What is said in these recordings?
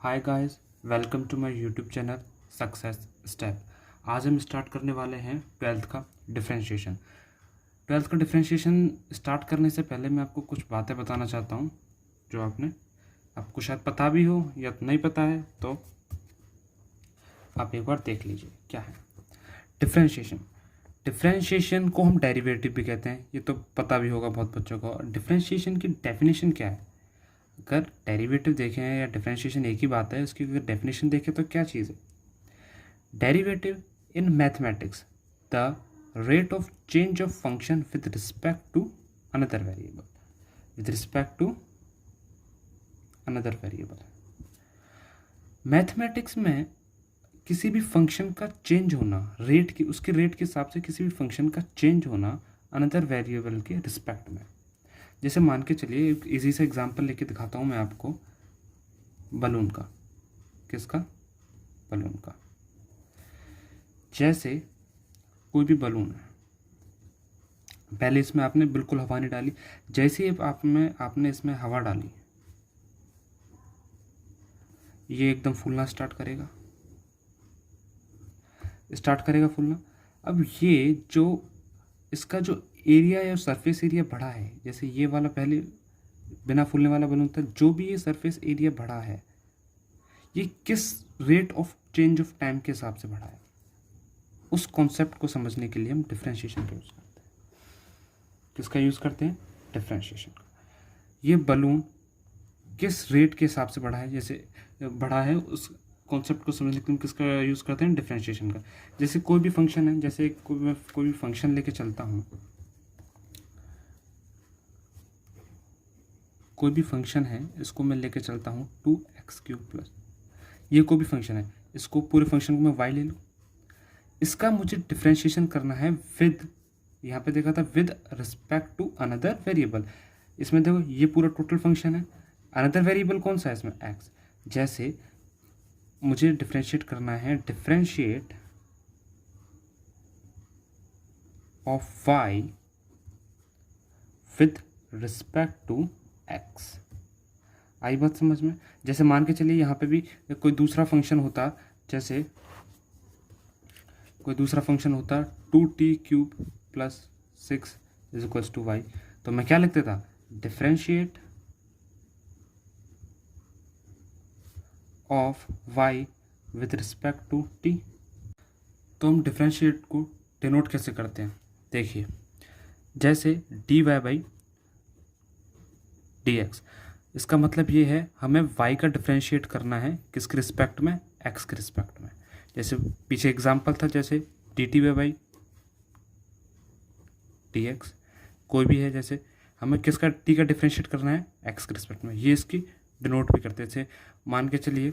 Hi guys, welcome to my YouTube channel success step. आज हम start करने वाले हैं ट्वेल्थ का डिफरेंशिएशन। ट्वेल्थ का डिफरेंशिएशन स्टार्ट करने से पहले मैं आपको कुछ बातें बताना चाहता हूँ जो आपको शायद पता भी हो या नहीं पता है, तो आप एक बार देख लीजिए क्या है डिफरेंशिएशन। डिफरेंशिएशन को हम डेरिवेटिव भी कहते हैं, ये तो पता भी होगा बहुत बच्चों को। डिफरेंशिएशन की डेफिनेशन क्या है? अगर डेरिवेटिव देखें या डिफरेंशिएशन एक ही बात है, उसकी अगर डेफिनेशन देखें तो क्या चीज़ है? Derivative in mathematics the rate of change of function with respect to another variable. With respect to another variable. Mathematics में किसी भी फंक्शन का चेंज होना, उसके रेट के हिसाब से किसी भी फंक्शन का चेंज होना अनदर वेरिएबल के रिस्पेक्ट में। जैसे मान के चलिए, एक इजी सा एग्जांपल लेके दिखाता हूँ मैं आपको बलून का। किसका? बलून का। जैसे कोई भी बलून है, पहले इसमें आपने बिल्कुल हवा नहीं डाली, जैसे ही आपने इसमें हवा डाली, ये एकदम फूलना स्टार्ट करेगा फूलना। अब ये जो इसका जो एरिया या सरफेस एरिया बढ़ा है, जैसे ये वाला पहले बिना फूलने वाला बलून था, जो भी ये सरफेस एरिया बढ़ा है, ये किस rate of change of time के हिसाब से बढ़ा है, उस कॉन्सेप्ट को समझने के लिए हम डिफरेंशिएशन का यूज़ करते हैं। किसका यूज़ करते हैं? डिफरेंशिएशन का। ये बलून किस रेट के हिसाब से बढ़ा है, जैसे बढ़ा है, उस कॉन्सेप्ट को समझने के लिए हम किसका यूज़ करते हैं? डिफरेंशिएशन का। जैसे कोई भी फंक्शन है, जैसे कोई भी फंक्शन लेके चलता हूँ, कोई भी फंक्शन है, इसको मैं लेके चलता हूँ 2x³ प्लस, ये कोई भी फंक्शन है, इसको पूरे फंक्शन को मैं y ले लूँ। इसका मुझे डिफरेंशिएशन करना है विद, यहाँ पे देखा था with respect to another variable. इसमें देखो ये पूरा टोटल फंक्शन है, अनदर वेरिएबल कौन सा है इसमें? x। जैसे मुझे डिफरेंशिएट करना है, differentiate of y with respect to x। आई बात समझ में? जैसे मान के चलिए यहाँ पे भी कोई दूसरा फंक्शन होता, जैसे कोई दूसरा फंक्शन होता 2t³ plus 6 is equals to y, तो मैं क्या लिखते था? Differentiate of y with respect to t। तो हम डिफरेंशिएट को डिनोट कैसे करते हैं? देखिए, जैसे dy बाई dx, इसका मतलब ये है हमें y का डिफरेंशिएट करना है किसके रिस्पेक्ट में? x के रिस्पेक्ट में। जैसे पीछे एग्जांपल था, जैसे dt बाई dx कोई भी है, जैसे हमें किसका t का डिफरेंशिएट करना है? x के रिस्पेक्ट में। ये इसकी डिनोट भी करते थे। मान के चलिए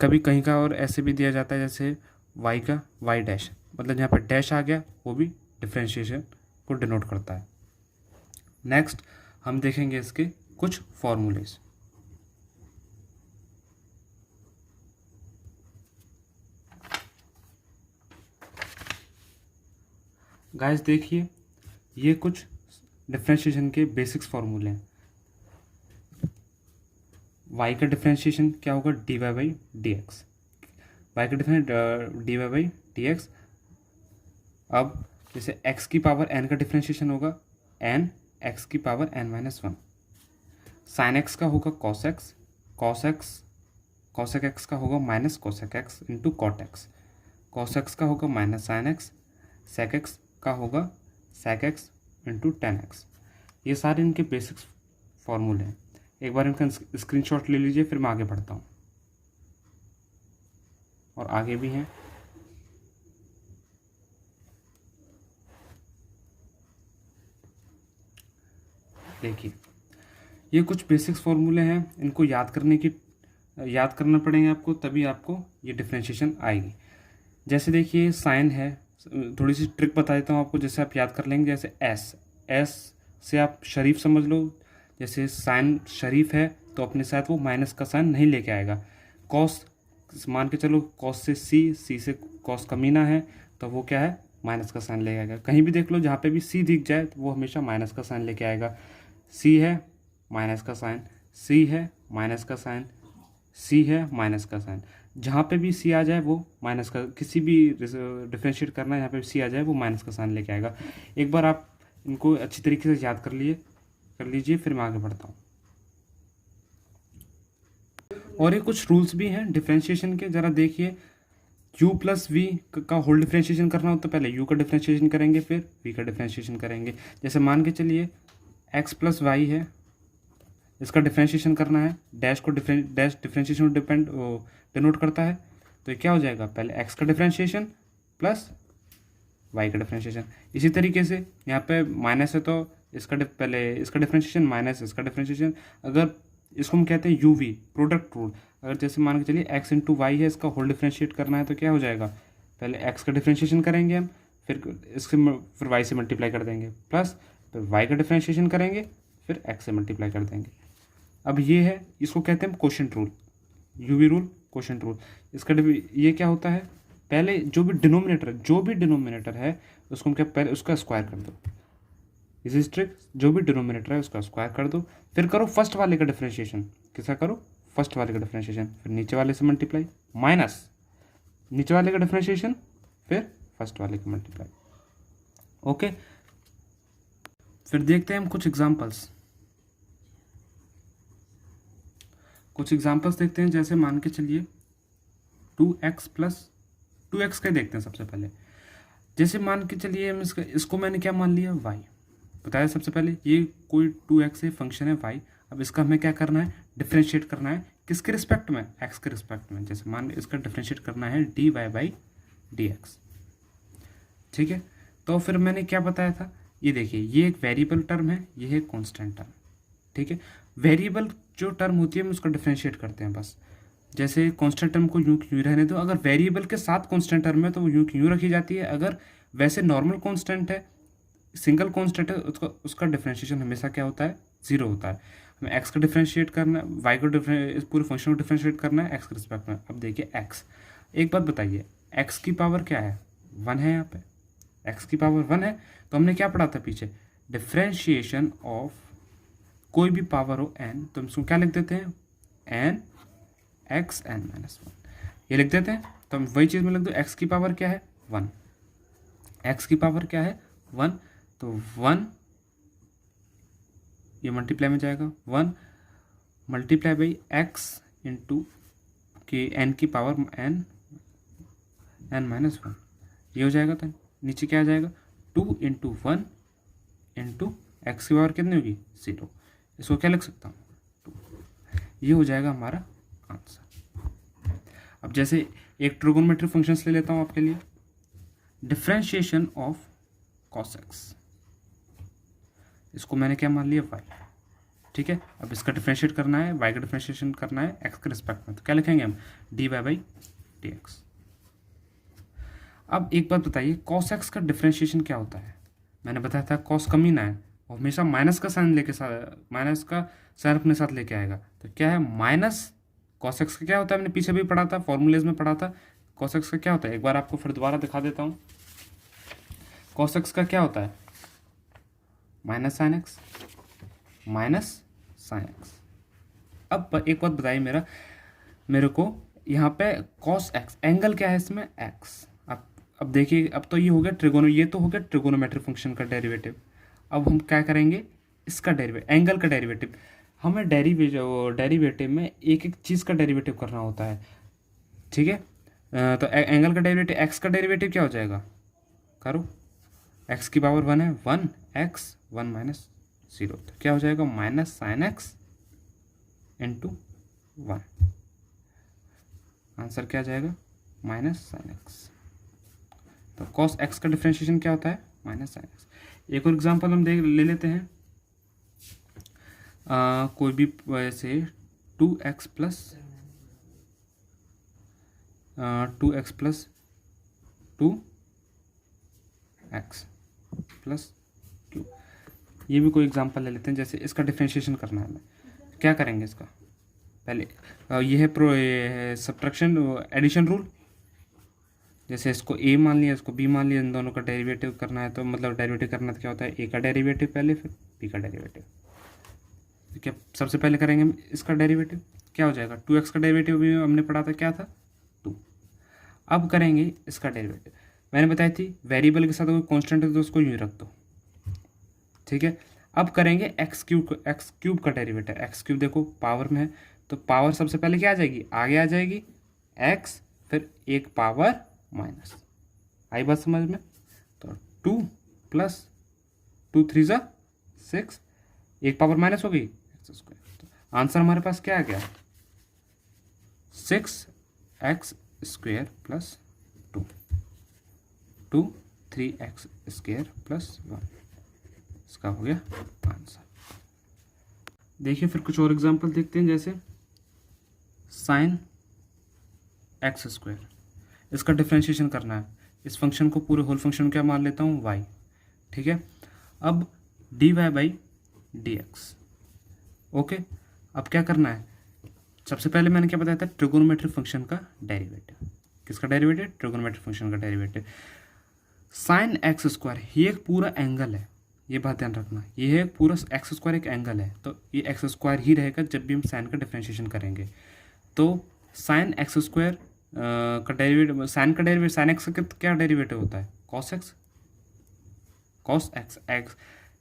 कभी कहीं का और ऐसे भी दिया जाता है, जैसे y का y डैश, मतलब यहाँ पर डैश आ गया, वो भी डिफरेंशिएशन को डिनोट करता है। नेक्स्ट हम देखेंगे इसके कुछ फॉर्मूलेस। गाइस देखिए, ये कुछ डिफरेंशिएशन के बेसिक्स फॉर्मूले हैं। y का डिफरेंशिएशन क्या होगा? dy by dx। y का डिफरेंशिएशन dy बाई dx। अब जैसे x की पावर n का डिफरेंशिएशन होगा n x की पावर n-1। साइन x का होगा cos x, cosec x का होगा minus cosec x into cot x, cos x का होगा minus sine x, sec x का होगा sec x into tan x। ये सारे इनके बेसिक्स फॉर्मूले हैं। एक बार इनका स्क्रीनशॉट ले लीजिए, फिर मैं आगे बढ़ता हूँ। और आगे भी हैं। देखिए, ये कुछ बेसिक्स फॉर्मूले हैं, इनको याद करना पड़ेंगे आपको, तभी आपको ये डिफरेंशिएशन आएगी। जैसे देखिए साइन है, थोड़ी सी ट्रिक बता देता हूँ आपको, जैसे आप याद कर लेंगे। जैसे एस से आप शरीफ समझ लो, जैसे साइन शरीफ है तो अपने साथ वो माइनस का साइन नहीं लेके आएगा। कॉस मान के चलो, कॉस से सी से कॉस कमीना है, तो वो क्या है? माइनस का साइन लेके आएगा। कहीं भी देख लो, जहाँ पे भी सी दिख जाए तो वो हमेशा माइनस का साइन लेके आएगा। सी है माइनस का साइन, सी है माइनस का साइन, सी है माइनस का साइन, जहाँ पे भी सी आ जाए वो माइनस का, किसी भी डिफ्रेंशिएट करना है यहाँ पे सी आ जाए वो माइनस का साइन लेके आएगा। एक बार आप इनको अच्छी तरीके से याद कर लीजिए, फिर मैं आगे बढ़ता हूँ। और ये कुछ रूल्स भी हैं डिफ्रेंशिएशन के, ज़रा देखिए। u प्लस वी का होल डिफ्रेंशिएशन करना हो तो पहले u का डिफ्रेंशिएशन करेंगे, फिर v का डिफ्रेंशिएशन करेंगे। जैसे मान के चलिए x प्लस वाई है, इसका डिफ्रेंशिएशन करना है, डैश डिफ्रेंशिएशन डिनोट करता है, तो ये क्या हो जाएगा, पहले x का डिफ्रेंशिएशन प्लस y का डिफ्रेंशिएशन। इसी तरीके से यहाँ पे माइनस है तो पहले इसका डिफ्रेंशिएशन माइनस इसका डिफ्रेंशिएशन। अगर इसको हम कहते हैं यूवी प्रोडक्ट रूल, अगर जैसे मान के चलिए x इंटू वाई है, इसका होल डिफ्रेंशिएट करना है तो क्या हो जाएगा, पहले x का डिफ्रेंशिएशन करेंगे हम, फिर y से मल्टीप्लाई कर देंगे, प्लस फिर y का डिफ्रेंशिएशन करेंगे, फिर x से मल्टीप्लाई कर देंगे। अब ये है, इसको कहते हैं quotient rule, UV rule, quotient rule. इसका ये क्या होता है, पहले जो भी डिनोमिनेटर है उसको हम क्या, पहले उसका स्क्वायर कर दो, इसी ट्रिक, जो भी डिनोमिनेटर है उसका स्क्वायर कर दो, फिर करो फर्स्ट वाले का डिफ्रेंशिएशन। किसका करो, फर्स्ट वाले का डिफ्रेंशिएशन, फिर नीचे वाले से मल्टीप्लाई, माइनस नीचे वाले का डिफ्रेंशिएशन, फिर फर्स्ट वाले का मल्टीप्लाई। ओके, फिर देखते हैं हम कुछ एग्जांपल्स देखते हैं। जैसे मान के चलिए 2x प्लस 2x का देखते हैं सबसे पहले। जैसे मान के चलिए हम इसको मैंने क्या मान लिया, y बताया सबसे पहले, ये कोई 2x है, फंक्शन है y। अब इसका हमें क्या करना है, डिफ्रेंशिएट करना है, किसके रिस्पेक्ट में, x के रिस्पेक्ट में। जैसे मान इसका डिफ्रेंशिएट करना है dy बाई dx, ठीक है। तो फिर मैंने क्या बताया था, ये देखिए, ये एक वेरिएबल टर्म है, ये है कॉन्स्टेंट टर्म, ठीक है। वेरिएबल जो टर्म होती है हम उसको डिफ्रेंशिएट करते हैं बस। जैसे कांस्टेंट टर्म को यूं क्यों रहने दो, अगर वेरिएबल के साथ कांस्टेंट टर्म है तो वो यूं क्यों रखी जाती है। अगर वैसे नॉर्मल कांस्टेंट है, सिंगल कांस्टेंट है, उसका डिफ्रेंशिएशन हमेशा क्या होता है, जीरो होता है। हमें एक्स का डिफ्रेंशिएट करना है, वाई को इस पूरे फंक्शन को डिफ्रेंशिएट करना है एक्स के रिस्पेक्ट में। अब देखिए एक्स, एक बात बताइए, एक्स की पावर क्या है, 1 है। यहाँ पे एक्स की पावर 1 है, तो हमने क्या पढ़ा था पीछे, डिफ्रेंशिएशन ऑफ कोई भी पावर हो n, तो हम इसको क्या लिख देते हैं, n x n माइनस 1, ये लिख देते हैं। तो हम वही चीज़ में लिख दो, x की पावर क्या है 1, x की पावर क्या है 1, तो 1 ये मल्टीप्लाई में जाएगा, 1 मल्टीप्लाई बाई x इंटू के n की पावर n माइनस 1, ये हो जाएगा। तो नीचे क्या आ जाएगा, 2 इंटू 1 इंटू एक्स की पावर कितनी होगी 0, इसको क्या लिख सकता हूँ 2, ये हो जाएगा हमारा आंसर। अब जैसे एक ट्रिगोनोमेट्रिक फंक्शंस ले लेता हूँ आपके लिए, डिफरेंशिएशन ऑफ cos x, इसको मैंने क्या मान लिया y, ठीक है। अब इसका डिफरेंशिएट करना है, y का डिफरेंशिएशन करना है x के रिस्पेक्ट में, तो क्या लिखेंगे हम, dy बाई dx। अब एक बात बताइए, cos x का डिफरेंशिएशन क्या होता है, मैंने बताया था cos कमीना है, और हमेशा माइनस का साइन माइनस का साइन अपने साथ लेके आएगा। तो क्या है, माइनस cos x का क्या होता है, हमने पीछे भी पढ़ा था, फॉर्मूलेज में पढ़ा था। cos x का क्या होता है, एक बार आपको फिर दोबारा दिखा देता हूँ। cos x का क्या होता है, minus sine x, minus sine x. अब एक बात बताइए मेरे को यहाँ पे cos x, एंगल क्या है इसमें, x। अब देखिए, अब तो ये हो गया ये तो हो गया ट्रिगोनोमेट्रिक फंक्शन का डेरिवेटिव। अब हम क्या करेंगे, इसका डेरिवेटिव, एंगल का डेरिवेटिव। हमें डेरिवेटिव में एक एक चीज़ का डेरिवेटिव करना होता है, ठीक है। तो एंगल का डेरिवेटिव, एक्स का डेरिवेटिव क्या हो जाएगा, करो, एक्स की पावर 1 है, 1 x 1 माइनस 0, तो क्या हो जाएगा, minus sine x into 1, answer क्या आ जाएगा, माइनस साइन एक्स। तो cos x का डिफरेंशिएशन क्या होता है, माइनस साइन एक्स। एक और एग्जांपल हम ले लेते हैं, कोई भी वैसे 2x plus 2x plus q, ये भी कोई एग्जांपल ले लेते हैं। जैसे इसका डिफरेंशिएशन करना है, हमें क्या करेंगे, इसका पहले ये है सब्ट्रैक्शन एडिशन रूल। जैसे इसको a मान लिया, इसको b मान लिया, इन दोनों का डेरिवेटिव करना है, तो मतलब डेरिवेटिव करना तो क्या होता है, a का डेरिवेटिव पहले, फिर b का डेरिवेटिव। क्या सबसे पहले करेंगे हम इसका डेरिवेटिव, क्या हो जाएगा, 2x का डेरिवेटिव भी हमने पढ़ा था, क्या था 2। अब करेंगे इसका डेरिवेटिव। मैंने बताई थी वेरिएबल के साथ कोई कांस्टेंट है तो उसको यूँ रख दो, ठीक है। अब करेंगे एक्स क्यूब का डेरिवेटिव। एक्स क्यूब देखो पावर में है तो पावर सबसे पहले क्या आ जाएगी, आगे आ जाएगी एक्स, फिर एक पावर माइनस। आई बात समझ में? तो 2 प्लस 2 3 ज़ा 6, एक पावर माइनस हो गई एक्स स्क्वायर। तो आंसर हमारे पास क्या आ गया, 6x square plus 2 3x square plus 1, इसका हो गया आंसर। देखिए फिर कुछ और एग्जांपल देखते हैं, जैसे साइन एक्स स्क्वायर, इसका डिफ्रेंशिएशन करना है। इस फंक्शन को पूरे होल फंक्शन क्या मान लेता हूँ, y, ठीक है। अब dy बाई dx, ओके। अब क्या करना है, सबसे पहले मैंने क्या बताया था, ट्रिगोनोमेट्रिक फंक्शन का डेरिवेटिव। किसका डेरिवेटिव, ट्रिगोनोमेट्रिक फंक्शन का डेरिवेटिव। साइन एक्स स्क्वायर ये एक पूरा एंगल है, ये बात ध्यान रखना, ये है पूरा एक्स स्क्वायर एक एंगल है, तो ये एक्स स्क्वायर ही रहेगा जब भी हम साइन का डिफ्रेंशिएशन करेंगे। तो साइन एक्स स्क्वायर का डेरिवेटिव, साइन का डेरिवेटिव, साइन एक्स का क्या डेरिवेटिव होता है, कॉस एक्स।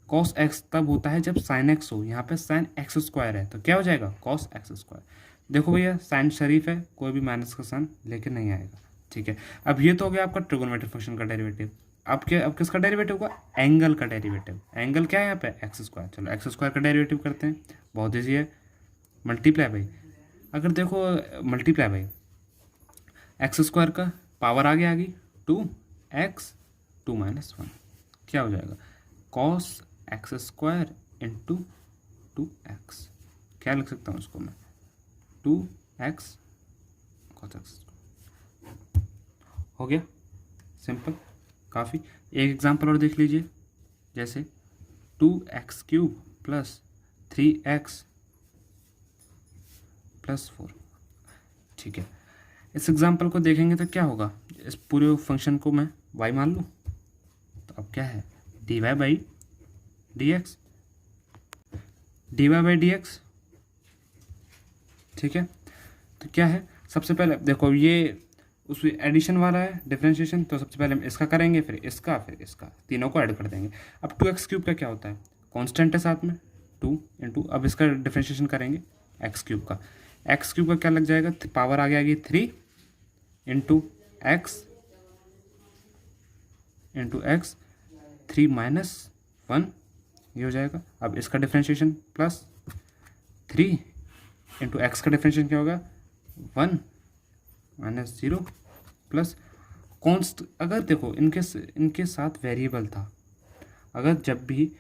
कॉस एक्स तब होता है जब साइन एक्स हो, यहाँ पे साइन एक्स स्क्वायर है तो क्या हो जाएगा, कॉस एक्स स्क्वायर। देखो भैया साइन शरीफ है, कोई भी माइनस का साइन लेके नहीं आएगा, ठीक है। अब ये तो हो गया आपका ट्रिगोनोमेट्रिक फंक्शन का डेरिवेटिव। अब किसका डेरिवेटिव होगा, एंगल का डेरिवेटिव। एंगल क्या है यहाँ पे, एक्स स्क्वायर। चलो एक्स स्क्वायर का डेरिवेटिव करते हैं, बहुत ईजी है, मल्टीप्लाई बाई। अगर देखो मल्टीप्लाई बाई एक्स स्क्वायर का पावर आगे आ गई 2x 2 माइनस 1, क्या हो जाएगा, cos x square into 2x। क्या लिख सकता हूँ उसको मैं, 2x कॉस एक्स। हो गया सिंपल, काफ़ी। एक एग्जांपल और देख लीजिए, जैसे 2x cube plus 3x plus 4, ठीक है। इस एग्जांपल को देखेंगे तो क्या होगा, इस पूरे फंक्शन को मैं y मान लूँ, तो अब क्या है, dy बाई डी एक्स, ठीक है। तो क्या है, सबसे पहले देखो ये उस एडिशन वाला है डिफरेंशिएशन, तो सबसे पहले हम इसका करेंगे, फिर इसका, फिर इसका, तीनों को ऐड कर देंगे। अब 2x क्यूब का क्या होता है, कांस्टेंट है साथ में 2 इंटू, अब इसका डिफरेंशिएशन करेंगे एक्स क्यूब का। एक्स क्यूब का क्या लग जाएगा, पावर आगे आएगी 3 इंटू एक्स 3 माइनस 1, ये हो जाएगा। अब इसका डिफरेंशिएशन प्लस 3 इंटू एक्स का डिफरेंशिएशन क्या होगा, 1 माइनस 0 प्लस कॉन्स्ट। अगर देखो इनके साथ वेरिएबल था, अगर जब भी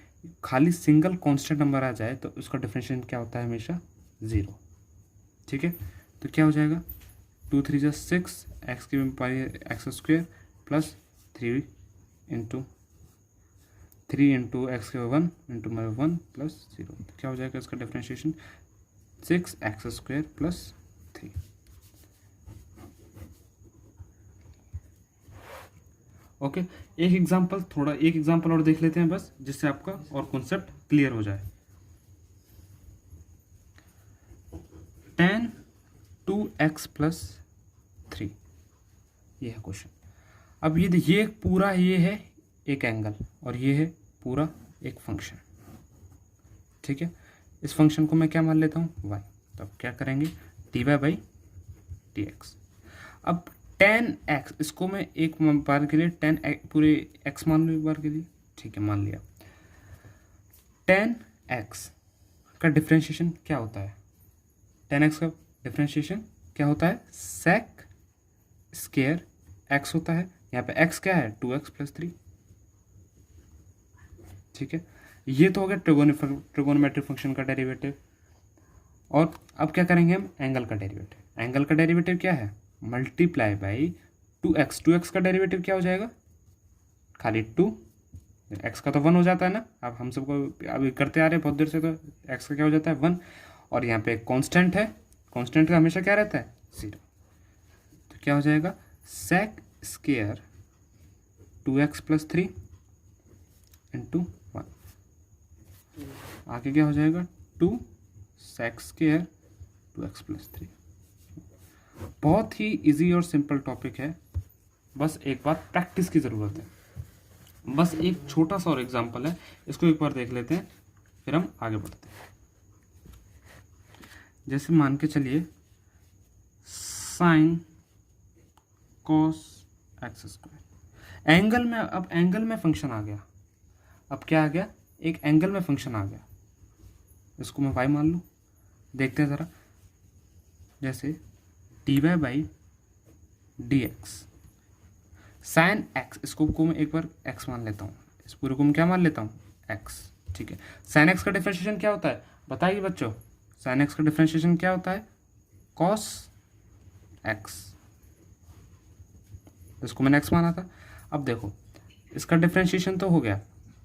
खाली सिंगल कांस्टेंट नंबर आ जाए तो उसका डिफरेंशिएशन क्या होता है, हमेशा 0, ठीक है। तो क्या हो जाएगा, 2 3 ज़ा 6 एक्स की x square plus 3 into x के 1 इंटू 1 प्लस 0, तो क्या हो जाएगा इसका differentiation, 6 x square plus 3। Okay, एक एग्जांपल और देख लेते हैं बस, जिससे आपका और कॉन्सेप्ट क्लियर हो जाए। tan 2x प्लस 3, ये है क्वेश्चन। अब ये पूरा ये है एक एंगल और ये है पूरा एक फंक्शन, ठीक है। इस फंक्शन को मैं क्या मान लेता हूँ, y। तो अब क्या करेंगे, dy बाई dx। अब tan x, इसको मैं एक बार के लिए tan पूरे x मान लूँ एक बार के लिए, ठीक है, मान लिया। tan x का डिफरेंशिएशन क्या होता है, tan x का डिफरेंशिएशन क्या होता है, sec स्क्वायर x होता है। यहाँ पे x क्या है, 2x प्लस 3, ठीक है। ये तो हो गया ट्रिगोनोमेट्रिक फंक्शन का डेरिवेटिव। और अब क्या करेंगे हम, एंगल का डेरिवेटिव। एंगल का डेरिवेटिव क्या है, मल्टीप्लाई बाई 2x का डेरिवेटिव क्या हो जाएगा, खाली 2, x का तो 1 हो जाता है ना, अब हम सबको अभी करते आ रहे हैं बहुत देर से, तो x का क्या हो जाता है 1, और यहाँ पे एक कांस्टेंट है, कांस्टेंट का हमेशा क्या रहता है 0, तो क्या हो जाएगा, sec square 2x plus 3 into 1, आगे क्या हो जाएगा 2 sec स्क्वायर 2x+3। बहुत ही इजी और सिंपल टॉपिक है, बस एक बार प्रैक्टिस की ज़रूरत है। बस एक छोटा सा और एग्जांपल है, इसको एक बार देख लेते हैं, फिर हम आगे बढ़ते हैं। जैसे मान के चलिए साइन कॉस x²। एंगल में, अब एंगल में फंक्शन आ गया। अब क्या आ गया, एक एंगल में फंक्शन आ गया, इसको मैं y मान लूँ। देखते हैं ज़रा, जैसे dy/dx साइन x, इसको को मैं एक बार x मान लेता हूँ, इस पूरे को मैं क्या मान लेता हूँ, x। ठीक है, साइन x का डिफरेंशिएशन क्या होता है बताइए बच्चों, साइन x का डिफरेंशिएशन क्या होता है, cos x। इसको मैंने x माना था। अब देखो इसका डिफरेंशिएशन तो हो गया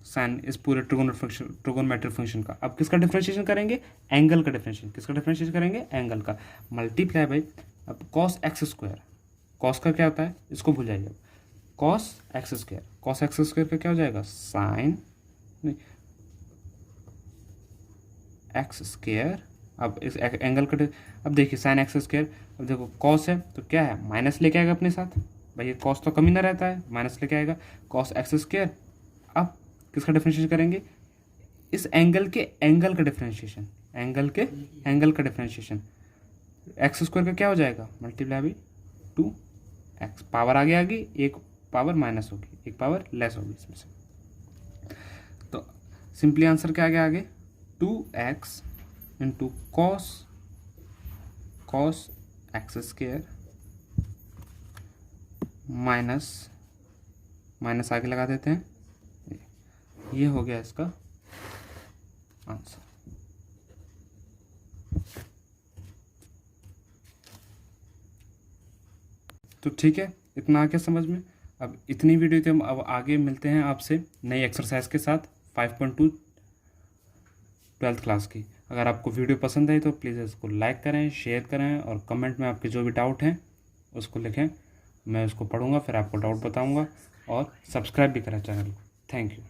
साइन इस पूरे ट्रिगोनोमेट्रिक फंक्शन का। अब किसका डिफरेंशिएशन करेंगे, एंगल का डिफरेंशिएशन। किसका डिफरेंशिएशन करेंगे, एंगल का। मल्टीप्लाई बाई अब cos x², cos का क्या होता है, इसको भूल जाइए। cos x², cos x² का क्या हो जाएगा, साइन x²। अब इस एंगल का अब देखिए साइन x², अब देखो cos है तो क्या है, माइनस लेके आएगा अपने साथ, भाई ये cos तो कमी ना रहता है, माइनस लेके आएगा cos x²। अब किसका डिफरेंशिएशन करेंगे, इस एंगल के एंगल का डिफरेंशिएशन, एंगल के एंगल का डिफरेंशिएशन। x² का क्या हो जाएगा, मल्टीप्लाई बाई 2x। पावर आगे आगे, एक पावर माइनस होगी, एक पावर लेस होगी इसमें से। तो सिंपली आंसर क्या आ गया आगे, 2x into cos x² minus आगे लगा देते हैं, ये हो गया इसका आंसर। तो ठीक है, इतना आ गया समझ में। अब इतनी वीडियो थी, हम अब आगे मिलते हैं आपसे नई एक्सरसाइज के साथ 5.2 12th क्लास की। अगर आपको वीडियो पसंद आई तो प्लीज़ इसको लाइक करें, शेयर करें और कमेंट में आपके जो भी डाउट हैं उसको लिखें, मैं उसको पढ़ूंगा, फिर आपको डाउट बताऊंगा। और सब्सक्राइब भी करें चैनल को। Thank you.